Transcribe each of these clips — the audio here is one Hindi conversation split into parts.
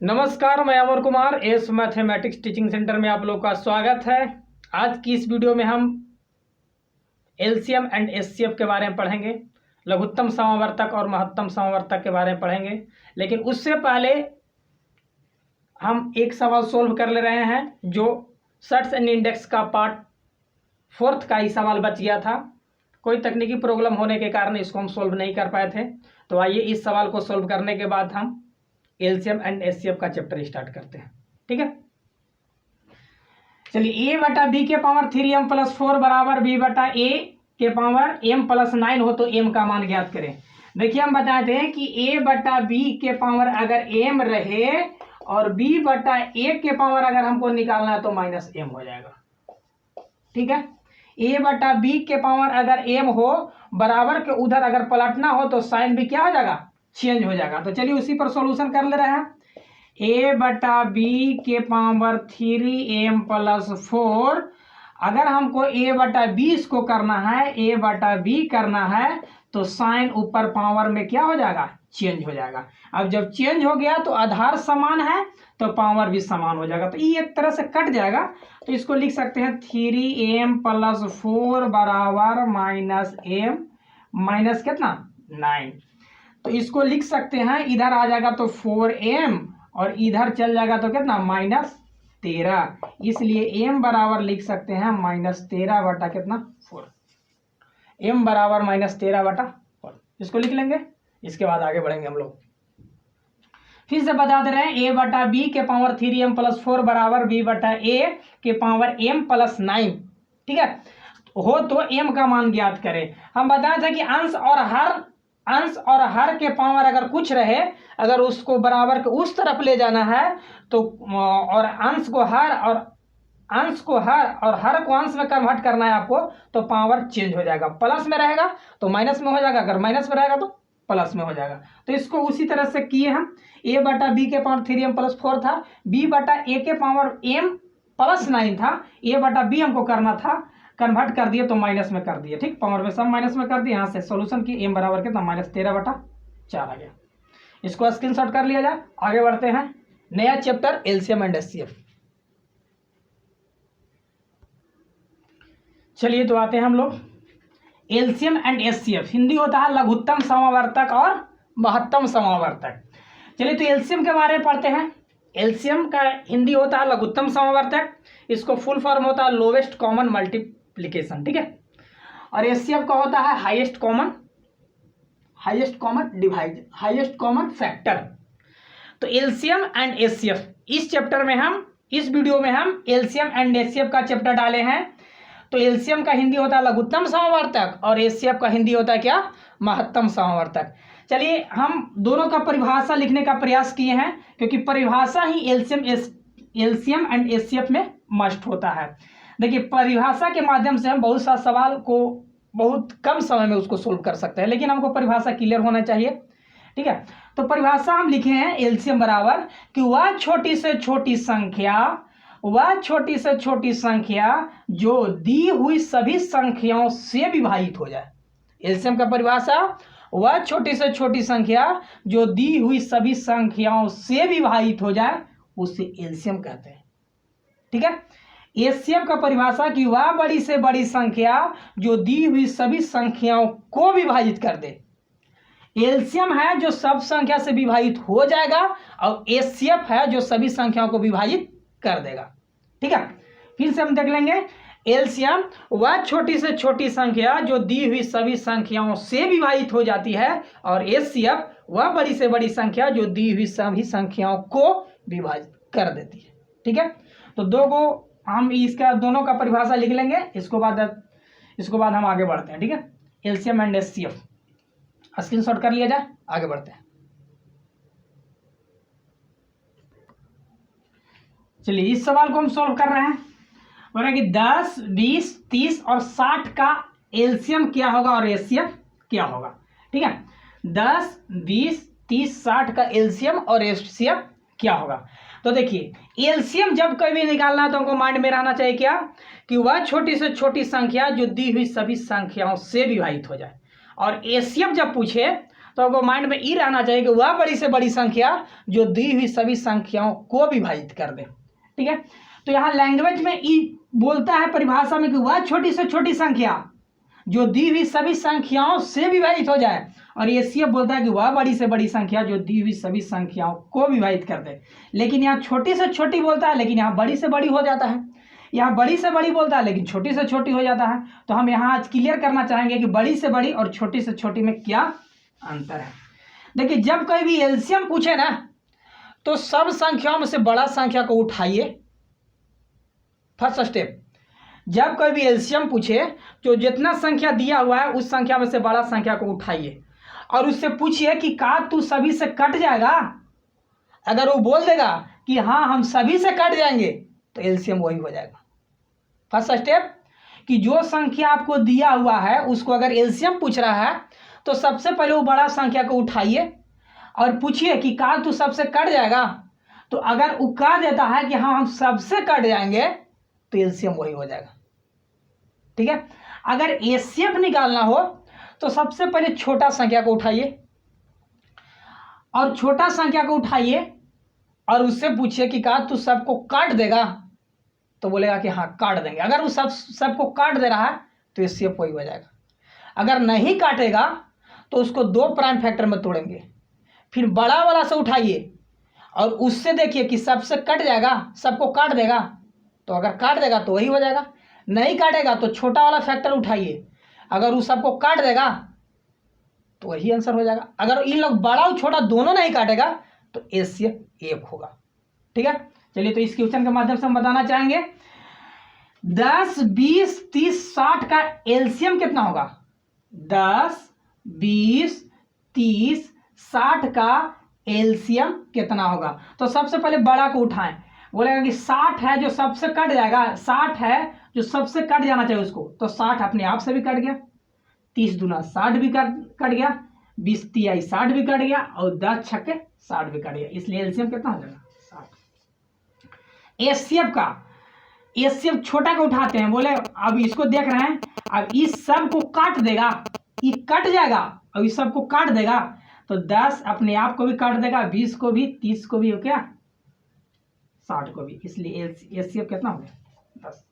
नमस्कार, मैं Amar Kumar S mathematics teaching centre में आप लोग का स्वागत है। आज की इस वीडियो में हम एलसीएम एंड एचसीएफ के बारे में पढ़ेंगे, लघुत्तम समावर्तक और महत्तम समावर्तक के बारे में पढ़ेंगे। लेकिन उससे पहले हम एक सवाल सोल्व कर ले रहे हैं जो सर्ट्स एंड इंडेक्स का पार्ट 4 का ही सवाल बच गया था। कोई तकनीकी प्रॉब्लम होने के कारण इसको हम सोल्व नहीं कर पाए थे। तो आइए इस सवाल को सोल्व करने के बाद हम एलसीएम एंड एचसीएफ का चैप्टर स्टार्ट करते हैं। ठीक है, चलिए a बटा b के पावर 3m + 4 बराबर b बटा a के पावर m + 9 हो तो m का मान ज्ञात करें। देखिए, हम बताते हैं कि a बटा b के पावर अगर m रहे और b बटा a के पावर अगर हमको निकालना है तो -m हो जाएगा। ठीक है, a बटा b के पावर अगर m हो बराबर के उधर अगर पलटना हो तो साइन भी क्या हो जाएगा, चेंज हो जाएगा। तो चलिए उसी पर सॉल्यूशन कर ले रहे हैं। a बटा b के पावर 3m + 4 अगर हमको a बटा b इसको करना है, a बटा b करना है तो साइन ऊपर पावर में क्या हो जाएगा, चेंज हो जाएगा। अब जब चेंज हो गया तो आधार समान है तो पावर भी समान हो जाएगा, तो ये एक तरह से कट जाएगा। तो इसको लिख सकते हैं 3m + 4 बराबर -m माइनस कितना 9। तो इसको लिख सकते हैं, इधर आ जाएगा तो 4m और इधर चल जाएगा तो कितना -13। इसलिए m बराबर लिख सकते हैं -13 बटा कितना 4। m बराबर -13 बटा 4 इसको लिख लेंगे। इसके बाद आगे बढ़ेंगे हम लोग। फिर से बता दे रहे हैं a बटा b के पावर 3m + 4 बराबर b बटा a के पावर m + 9। ठीक है, हो तो m का मान ज्ञात करें। हम बताया था कि अंश और हर के पावर अगर कुछ रहे, अगर उसको बराबर के उस तरफ ले जाना है तो और अंश को हर को अंश में कन्वर्ट करना है आपको, तो पावर चेंज हो जाएगा। प्लस में रहेगा तो माइनस में हो जाएगा, अगर माइनस में रहेगा तो प्लस में हो जाएगा। तो इसको उसी तरह से किए हम। a बटा b के पावर 3m + 4 था, b बटा a के पावर m + 9 था, a बटा b हमको करना था, कन्वर्ट कर दिए तो माइनस में कर दिए। ठीक, पावर में सब माइनस में कर दिए। यहाँ से सॉल्यूशन की m बराबर कितना -13 बटा 4 आ गया। इसको स्क्रीनशॉट कर लिया जाए। आगे बढ़ते हैं, नया चैप्टर एलसीएम एंड एचसीएफ। चलिए तो आते हैं हम लोग एलसीएम एंड एचसीएफ। हिंदी होता है लघुत्तम समावर्तक और महत्तम समावर्तक। चलिए तो एलसीएम के बारे में पढ़ते हैं। एलसीएम का हिंदी होता है लघुत्तम समावर्तक, इसको फुल फॉर्म होता है लोवेस्ट कॉमन मल्टीप्लिकेशन। ठीक है, और एचसीएफ का होता है हाईएस्ट कॉमन फैक्टर। तो एलसीएम एंड एचसीएफ इस चैप्टर में इस वीडियो में हम एलसीएम एंड एचसीएफ का चैप्टर डाले हैं। तो एलसीएम का हिंदी होता है लघुत्तम समावर्तक और एचसीएफ का हिंदी होता है क्या, महत्तम समावर्तक। चलिए हम दोनों का परिभाषा लिखने का प्रयास किए हैं, क्योंकि परिभाषा ही एलसीएम एंड एचसीएफ में मस्ट होता है। देखिए, परिभाषा के माध्यम से हम बहुत सा सवाल को बहुत कम समय में उसको सोल्व कर सकते हैं, लेकिन हमको परिभाषा क्लियर होना चाहिए। ठीक है, तो परिभाषा हम लिखे हैं एलसीएम बराबर कि वह छोटी से छोटी संख्या जो दी हुई सभी संख्याओं से विभाजित हो जाए। एलसीएम का परिभाषा वह छोटी से छोटी संख्या जो दी हुई सभी संख्याओं से विभाजित हो जाए, उसे एलसीएम कहते हैं। ठीक है, एचसीएफ का परिभाषा कि वह बड़ी से बड़ी संख्या जो दी हुई सभी संख्याओं को विभाजित कर दे। एलसीएम है जो सब संख्या से विभाजित हो जाएगा और एचसीएफ है जो सभी संख्याओं को विभाजित कर देगा। ठीक है, फिर से हम देख लेंगे। एलसीएम वह छोटी से छोटी संख्या जो दी हुई सभी संख्याओं से विभाजित हो जाती है और एचसीएफ वह बड़ी से बड़ी संख्या जो दी हुई सभी संख्याओं को विभाजित कर देती है। ठीक है, तो हम इसका दोनों का परिभाषा लिख लेंगे। इसको बाद हम आगे बढ़ते हैं। ठीक है, एलसीएम एंड एचसीएफ स्क्रीनशॉट कर लिया जाए, आगे बढ़ते हैं। चलिए इस सवाल को हम सॉल्व कर रहे हैं। बोल रहे हैं कि 10, 20, 30 और 60 का एलसीएम क्या होगा और एचसीएफ क्या होगा। ठीक है, 10, 20, 30, 60 का एलसीएम और एचसीएफ क्या होगा। तो देखिए, एलसीएम जब कभी निकालना है तो हमको माइंड में रहना चाहिए क्या, कि वह छोटी से छोटी संख्या जो दी हुई सभी संख्याओं से विभाजित हो जाए। और एचसीएफ जब पूछे तो आपको माइंड में ये रहना चाहिए कि वह बड़ी से बड़ी संख्या जो दी हुई सभी संख्याओं को विभाजित कर दे। ठीक है, तो यहाँ लैंग्वेज में ई बोलता है परिभाषा में कि वह छोटी से छोटी संख्या जो दी हुई सभी संख्याओं से विभाजित हो जाए, और एसीएफ बोलता है कि वह बड़ी से बड़ी संख्या जो दी हुई सभी संख्याओं को विभाजित कर दे। लेकिन यहाँ छोटी से छोटी बोलता है, लेकिन यहाँ बड़ी से बड़ी हो जाता है। यहाँ बड़ी से बड़ी बोलता है, लेकिन छोटी से छोटी हो जाता है। तो हम यहाँ आज क्लियर करना चाहेंगे कि बड़ी से बड़ी और छोटी से छोटी में क्या अंतर है। देखिए, जब कोई भी एलसीएम पूछे ना, तो सब संख्याओं में से बड़ा संख्या को उठाइए। फर्स्ट स्टेप, जब कोई भी एलसीएम पूछे तो जितना संख्या दिया हुआ है उस संख्या में से बड़ा संख्या को उठाइए और उससे पूछिए कि का तू सभी से कट जाएगा। अगर वो बोल देगा कि हाँ हम सभी से कट जाएंगे, तो एलसीएम वही हो जाएगा। फर्स्ट स्टेप, कि जो संख्या आपको दिया हुआ है उसको अगर एलसीएम पूछ रहा है तो सबसे पहले वो बड़ा संख्या को उठाइए और पूछिए कि का तू सबसे कट जाएगा। तो अगर वो कह देता है कि हाँ हम सबसे कट जाएंगे, तो एलसीएम वही हो जाएगा। ठीक है, अगर एचसीएफ निकालना हो तो सबसे पहले छोटा संख्या को उठाइए और छोटा संख्या को उठाइए और उससे पूछिए कि का तू सबको काट देगा, तो बोलेगा कि हाँ काट देंगे। अगर वो सबको काट दे रहा है तो एचसीएफ वही हो जाएगा। अगर नहीं काटेगा तो उसको 2 प्राइम फैक्टर में तोड़ेंगे, फिर बड़ा वाला से उठाइए और उससे देखिए कि सबसे कट जाएगा, सबको काट देगा। तो अगर काट देगा तो वही हो जाएगा, नहीं काटेगा तो छोटा वाला फैक्टर उठाइए, अगर वो सबको काट देगा तो वही आंसर हो जाएगा। अगर इन लोग बड़ा और छोटा दोनों नहीं काटेगा तो एचसीएफ 1 होगा। ठीक है, चलिए तो इस क्वेश्चन के माध्यम से हम बताना चाहेंगे 10, 20, 30, 60 का एलसीएम कितना होगा। 10, 20, 30, 60 का एलसीएम कितना होगा। तो सबसे पहले बड़ा को उठाएं, बोलेगा कि 60 है जो सबसे कट जाएगा, 60 है जो सबसे कट जाना चाहिए उसको, तो 60 अपने आप से भी कट गया, 30 दूना 60 भी कट गया, 20 तिहाई 60 भी कट गया और 10 छक्के 60 भी कट गया। इसलिए एलसीएम कितना हो जाएगा 60। एचसीएफ का, एचसीएफ छोटा को उठाते हैं, बोले अब इसको देख रहे हैं, अब इस सब को काट देगा, ये कट जाएगा और इस सब को काट देगा, तो 10 अपने आप को भी काट देगा, 20 को भी, 30 को भी, हो क्या 60 को भी। इसलिए एचसीएफ कितना हो गया 10।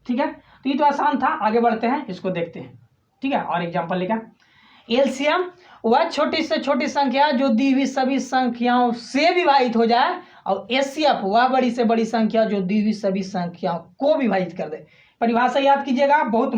ठीक है, तो ये तो आसान था, आगे बढ़ते हैं, इसको देखते हैं। ठीक है, और एग्जांपल लिखा, एलसीएम वह छोटी से छोटी संख्या जो दी हुई सभी संख्याओं से विभाजित हो जाए, और एचसीएफ वह बड़ी से बड़ी संख्या जो दी हुई सभी संख्याओं को विभाजित कर दे। परिभाषा याद कीजिएगा, बहुत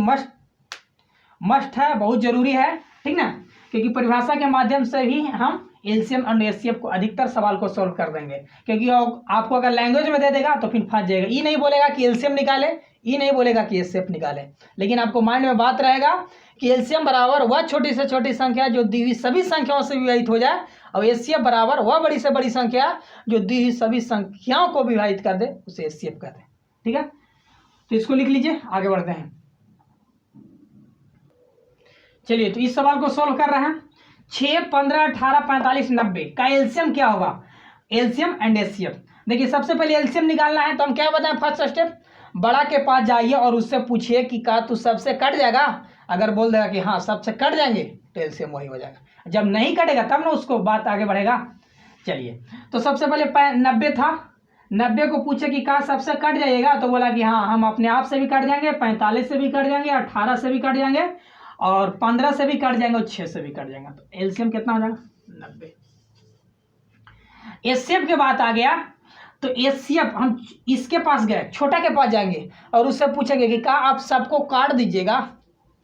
मस्ट है, बहुत जरूरी है। ठीक ना, क्योंकि परिभाषा के माध्यम से ही हम एलसीएम और एचसीएफ को अधिकतर सवाल को सॉल्व कर देंगे। क्योंकि आपको अगर लैंग्वेज में दे देगा तो फिर फंस जाएगा, ये नहीं बोलेगा कि एलसीएम निकाले, ये नहीं बोलेगा कि एचसीएफ निकाले, लेकिन आपको माइंड में बात रहेगा कि एलसीएम बराबर वह छोटी से छोटी संख्या जो दी हुई सभी संख्याओं से विभाजित हो जाए, और एचसीएफ बराबर वह बड़ी से बड़ी संख्या जो दी हुई सभी संख्याओं को विभाजित कर दे, उसे एचसीएफ कहते हैं। ठीक है, तो इसको लिख लीजिए, आगे बढ़ते हैं। चलिए तो इस सवाल को सोल्व कर रहे हैं। 6, 15, 18, 45, 90 का एलसीएम क्या होगा, एलसीएम एंड एचसीएफ। देखिए सबसे पहले एलसीएम निकालना है, तो हम क्या बताएं, फर्स्ट स्टेप, बड़ा के पास जाइए और उससे पूछिए कि का तू सबसे कट जाएगा। अगर बोल देगा कि हाँ सबसे कट जाएंगे, तो एलसीएम वही हो जाएगा। जब नहीं कटेगा तब ना उसको बात आगे बढ़ेगा। चलिए, तो सबसे पहले 90 था, 90 को पूछे कि का सबसे कट जाइएगा, तो बोला कि हाँ हम अपने आप से भी कट जाएंगे, 45 से भी कट जाएंगे, 18 से भी कट जाएंगे, और 15 से भी कट जाएंगे, और 6 से भी कट जाएंगे। तो एलसीएम कितना हो जाएगा 90। एचसीएफ की बात आ गया, तो एचसीएफ हम इसके पास गए, छोटा के पास जाएंगे और उससे पूछेंगे कि क्या आप सबको काट दीजिएगा।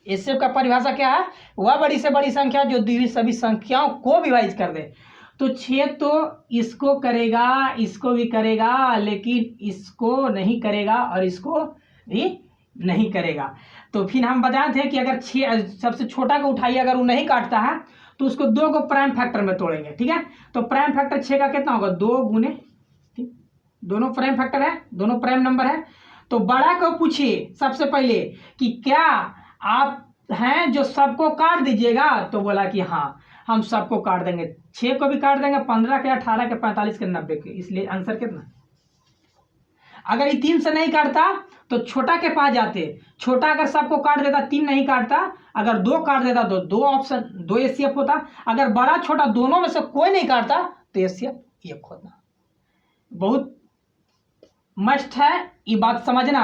एचसीएफ का परिभाषा क्या है, वह बड़ी से बड़ी संख्या जो दी हुई सभी संख्याओं को विभाजित कर दे। तो 6 तो इसको करेगा, इसको भी करेगा, लेकिन इसको नहीं करेगा और इसको भी नहीं करेगा। तो फिर हम बताए थे कि अगर 6 सबसे छोटा को उठाइए, अगर वो नहीं काटता है तो उसको 2 को प्राइम फैक्टर में तोड़ेंगे। ठीक है, तो प्राइम फैक्टर 6 का कितना होगा, 2 गुने, दोनों प्राइम फैक्टर है, दोनों प्राइम नंबर है। तो बड़ा को पूछिए सबसे पहले कि क्या आप हैं जो सबको काट दीजिएगा, तो बोला कि हाँ हम सबको काट देंगे, 6 को भी काट देंगे, 15 के, 18 के, 45 के, 90 के। इसलिए आंसर कितना। अगर ये 3 से नहीं काटता तो छोटा के पास जाते, छोटा अगर सबको काट देता 3 नहीं काटता, अगर 2 काट देता तो 2 ऑप्शन 2 एचसीएफ होता, अगर बड़ा छोटा दोनों में से कोई नहीं काटता तो एचसीएफ 1 होता। बहुत मस्ट है ये बात समझना,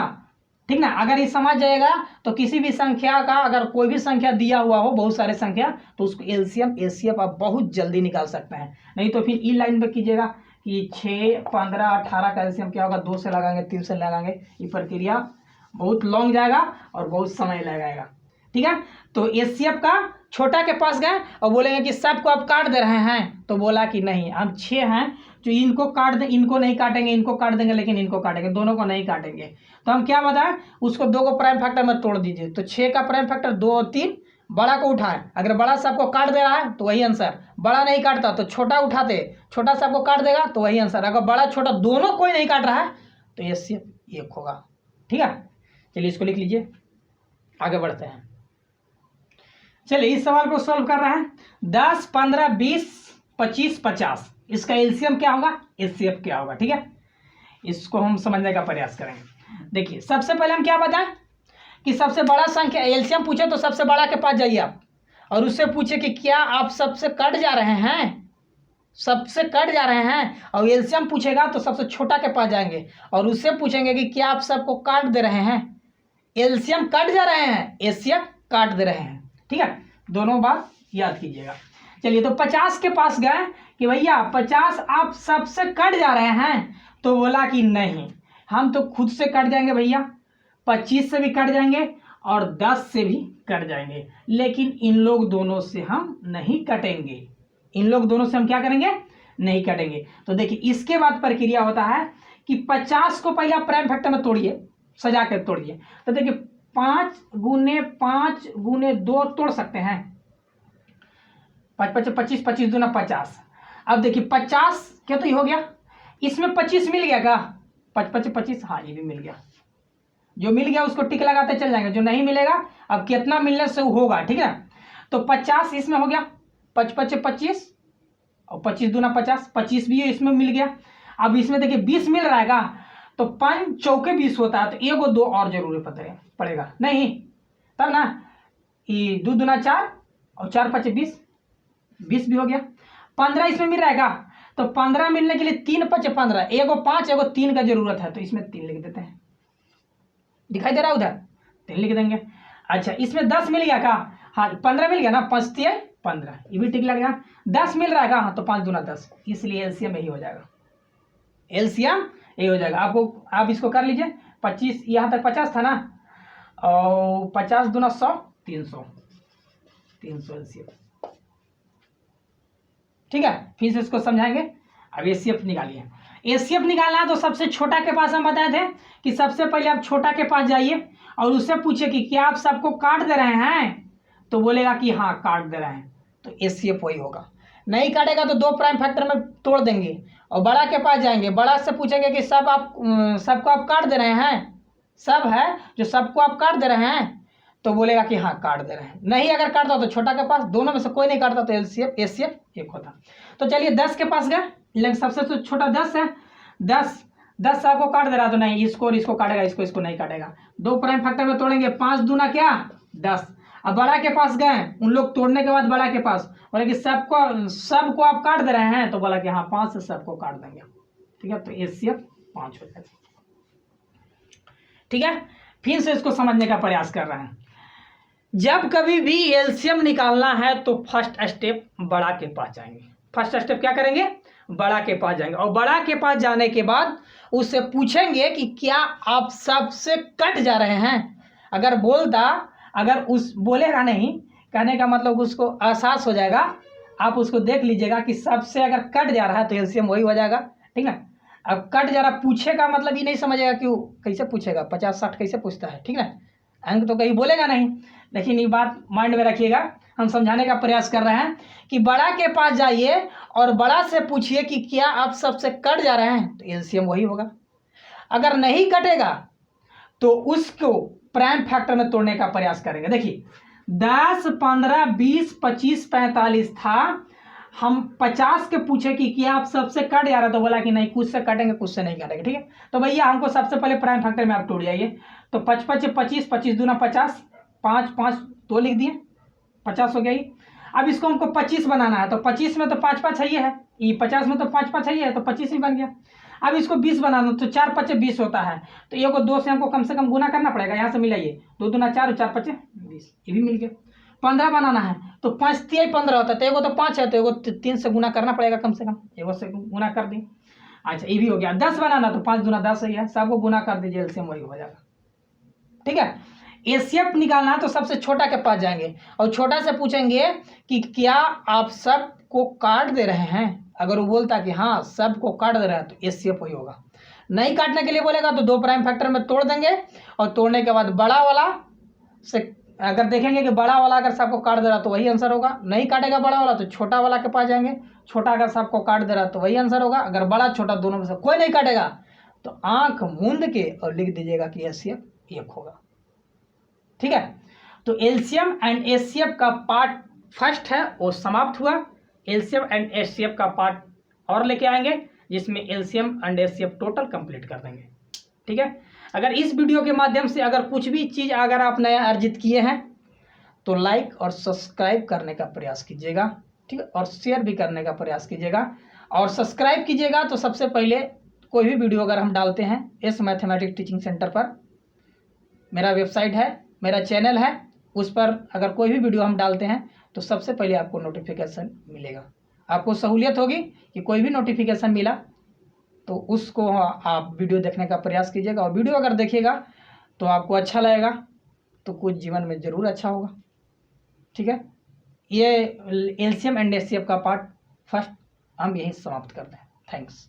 ठीक ना। अगर ये समझ जाएगा तो किसी भी संख्या का, अगर कोई भी संख्या दिया हुआ हो बहुत सारे संख्या, तो उसको एलसीएम एचसीएफ आप बहुत जल्दी निकाल सकते हैं। नहीं तो फिर ई लाइन पे कीजिएगा कि 6, 15, 18 का एलसीएम क्या होगा, 2 से लगाएंगे 3 से लगाएंगे, ये प्रक्रिया बहुत लॉन्ग जाएगा और बहुत समय लगाएगा, ठीक है। तो एचसीएफ का छोटा के पास गए और बोलेंगे कि सबको आप काट दे रहे हैं, तो बोला कि नहीं, हम 6 हैं जो इनको काट दें, इनको नहीं काटेंगे, इनको काट देंगे लेकिन इनको काटेंगे, दोनों को नहीं काटेंगे। तो हम क्या बताएं, उसको 2 को प्राइम फैक्टर में तोड़ दीजिए। तो 6 का प्राइम फैक्टर 2 और 3, बड़ा को उठाएं, अगर बड़ा सबको काट दे रहा है तो वही आंसर, बड़ा नहीं काटता तो छोटा उठाते, छोटा सबको काट देगा तो वही आंसर, अगर बड़ा छोटा दोनों कोई नहीं काट रहा है तो एचसीएफ 1 होगा, ठीक है। चलिए इसको लिख लीजिए, आगे बढ़ते हैं। चलिए इस सवाल को सॉल्व कर रहे हैं। 10, 15, 20, 25, 50, इसका एलसीएम क्या होगा, एचसीएफ क्या होगा, ठीक है। इसको हम समझने का प्रयास करेंगे। देखिए सबसे पहले हम क्या बताएं कि सबसे बड़ा संख्या, एलसीएम पूछे तो सबसे बड़ा के पास जाइए आप और उससे पूछे कि क्या आप सबसे कट जा रहे हैं, सबसे कट जा रहे हैं, और एलसीएम पूछेगा तो सबसे छोटा के पास जाएंगे और उससे पूछेंगे कि क्या आप सबको काट दे रहे हैं। एलसीएम कट जा रहे हैं, एचसीएफ काट दे रहे हैं, ठीक है। दोनों बात याद कीजिएगा। चलिए तो 50 के पास गए कि भैया 50 आप सबसे कट जा रहे हैं, तो बोला कि नहीं, हम तो खुद से कट जाएंगे भैया, 25 से भी कट जाएंगे और 10 से भी कट जाएंगे, लेकिन इन लोग दोनों से हम नहीं कटेंगे, इन लोग दोनों से हम क्या करेंगे, नहीं कटेंगे। तो देखिए इसके बाद प्रक्रिया होता है कि 50 को पहले आप प्राइम फैक्टर में तोड़िए, सजा कर तोड़िए। तो देखिए 5 गुने 5 गुने 2 तोड़ सकते हैं, 5 5 25, 25 दूना 50। अब देखिए 50 क्या तो ये हो गया, इसमें 25 मिल गया का, 5 5 25, हाँ ये भी मिल गया। जो मिल गया उसको टिक लगाते चल जाएंगे, जो नहीं मिलेगा अब कितना मिलने से होगा, ठीक है। तो 50 इसमें हो गया, 5 5 25 और 25 दूना 50, 25 भी इसमें मिल गया। अब इसमें देखिए 20 मिल रहा है, तो 5 चौके 20 होता है, तो 1 और 2 और जरूरी पड़ेगा नहीं, तब ना ये 2 दूना 4 और 4 5 20, 20 भी हो गया। 15 इसमें मिल रहेगा, तो 15 मिलने के लिए 3 5 15, 1 और 5 1 और 3 का जरूरत है, तो इसमें 3 लिख देते हैं, दिखाई दे रहा है उधर, 3 लिख देंगे। अच्छा इसमें 10 मिल गया का, हाँ 15 मिल गया ना, 5 3 15, ये भी टिक लगेगा। 10 मिल रहा है हाँ, तो 5 दूना 10, इसलिए एलसीएम यही हो जाएगा, एलसीएम यही हो जाएगा। आपको आप इसको कर लीजिए, 25 यहाँ तक 50 था ना, और 50 दूना 100, 300 एलसीएम, ठीक है। फिर से इसको समझाएंगे। अब एचसीएफ निकालिए, एचसीएफ निकालना है तो सबसे छोटा के पास हम बताए थे कि सबसे पहले आप छोटा के पास जाइए और उससे पूछिए कि क्या आप सबको काट दे रहे हैं, तो बोलेगा कि हाँ काट दे रहे हैं, तो एचसीएफ वही होगा। नहीं काटेगा तो 2 प्राइम फैक्टर में तोड़ देंगे और बड़ा के पास जाएंगे, बड़ा से पूछेंगे कि सबको आप काट दे रहे हैं, सब है जो सबको आप काट दे रहे हैं, तो बोलेगा कि हाँ काट दे रहे हैं। नहीं अगर काटता तो छोटा के पास, दोनों में से कोई नहीं काटता तो एलसीएफ एचसीएफ 1 होता। तो चलिए 10 के पास गए, लेकिन सबसे तो छोटा 10 है, 10 सबको काट दे रहा, तो नहीं इसको और इसको काटेगा, इसको नहीं काटेगा। 2 प्राइम फैक्टर में तोड़ेंगे, 5 दूना क्या 10। अब बड़ा के पास गए, उन लोग तोड़ने के बाद बड़ा के पास बोले कि सबको आप काट दे रहे हैं, तो बोला कि हाँ 5 से सबको काट देंगे, ठीक है। तो एचसीएफ 5 हो जाएगा, ठीक है। फिर से इसको समझने का प्रयास कर रहे हैं। जब कभी भी एलसीएम निकालना है तो फर्स्ट स्टेप बड़ा के पास जाएंगे, फर्स्ट स्टेप क्या करेंगे, बड़ा के पास जाएंगे और बड़ा के पास जाने के बाद उससे पूछेंगे कि क्या आप सबसे कट जा रहे हैं। अगर उस बोलेगा नहीं, कहने का मतलब उसको एहसास हो जाएगा, आप उसको देख लीजिएगा कि सबसे अगर कट जा रहा है तो एलसीएम वही हो जाएगा, ठीक है। अब कट जा रहा पूछेगा मतलब ये नहीं समझेगा कि कैसे पूछेगा, 50 60 कैसे पूछता है, ठीक है। अंक तो कहीं बोलेगा नहीं, लेकिन ये बात माइंड में रखिएगा, हम समझाने का प्रयास कर रहे हैं कि बड़ा के पास जाइए और बड़ा से पूछिए कि क्या आप सबसे कट जा रहे हैं, तो एलसीएम वही होगा। अगर नहीं कटेगा तो उसको प्राइम फैक्टर में तोड़ने का प्रयास करेंगे। देखिए 10 15 20 25 45 था, हम 50 के पूछे कि क्या आप सबसे कट जा रहा, तो बोला कि नहीं, कुछ से कटेंगे कुछ से नहीं कटेंगे। ठीक है, तो भैया हमको सबसे पहले प्राइम फैक्टर में आप टूट जाइए। तो 55 से 25, 25 दूना 50, 5 5 2 लिख दिए, 50 हो गया ये। अब इसको हमको 25 बनाना है, तो 25 में तो 5 5 है, ये 50 में तो 5 5 है, तो 25 ही बन गया। अब इसको 20 बनाना, तो 4 5 20 होता है, तो ये को 2 से हमको कम से कम गुना करना पड़ेगा। यहाँ से मिला ये 2 दूना 4 और 4 5 20, ये भी मिल गया। 15 बनाना है, तो 5 3 15 होता है, तो एगो तो 5 है, तो एगो 3 से गुना करना पड़ेगा कम से कम, एगो से गुना कर दी। अच्छा, ये भी हो गया। 10 बनाना, तो 5 दूना 10 ही है, सबको गुना कर दीजिए, एलसीएम वही हो जाएगा। ठीक है, एसीएफ निकालना है तो सबसे छोटा के पास जाएंगे और छोटा से पूछेंगे कि क्या आप सबको काट दे रहे हैं। अगर वो बोलता कि हाँ सबको काट दे रहा है, तो एसीएफ वही होगा। नहीं काटने के लिए बोलेगा तो 2 प्राइम फैक्टर में तोड़ देंगे, और तोड़ने के बाद बड़ा वाला से अगर देखेंगे कि बड़ा वाला अगर सबको काट दे रहा तो वही आंसर होगा। नहीं काटेगा बड़ा वाला, तो छोटा वाला के पास जाएंगे, छोटा अगर सबको काट दे रहा तो वही आंसर होगा। अगर बड़ा छोटा दोनों में से कोई नहीं काटेगा, तो आंख मूंद के और लिख दीजिएगा कि एसीएफ 1 होगा। ठीक है, तो एलसीएम एंड एचसीएफ का पार्ट फर्स्ट है वो समाप्त हुआ। एलसीएम एंड एचसीएफ का पार्ट और लेके आएंगे, जिसमें LCM and HCF total complete कर देंगे। ठीक है, अगर इस वीडियो के माध्यम से अगर कुछ भी चीज़ अगर आप नया अर्जित किए हैं, तो लाइक और सब्सक्राइब करने का प्रयास कीजिएगा। ठीक है, और शेयर भी करने का प्रयास कीजिएगा, और सब्सक्राइब कीजिएगा। तो सबसे पहले कोई भी वीडियो अगर हम डालते हैं इस मैथमेटिक्स टीचिंग सेंटर पर, मेरा वेबसाइट है, मेरा चैनल है, उस पर अगर कोई भी वीडियो हम डालते हैं तो सबसे पहले आपको नोटिफिकेशन मिलेगा। आपको सहूलियत होगी कि कोई भी नोटिफिकेशन मिला तो उसको आप वीडियो देखने का प्रयास कीजिएगा, और वीडियो अगर देखिएगा तो आपको अच्छा लगेगा तो कुछ जीवन में ज़रूर अच्छा होगा। ठीक है, ये एलसीएम एंड एचसीएफ का पार्ट फर्स्ट हम यहीं समाप्त करते हैं। थैंक्स।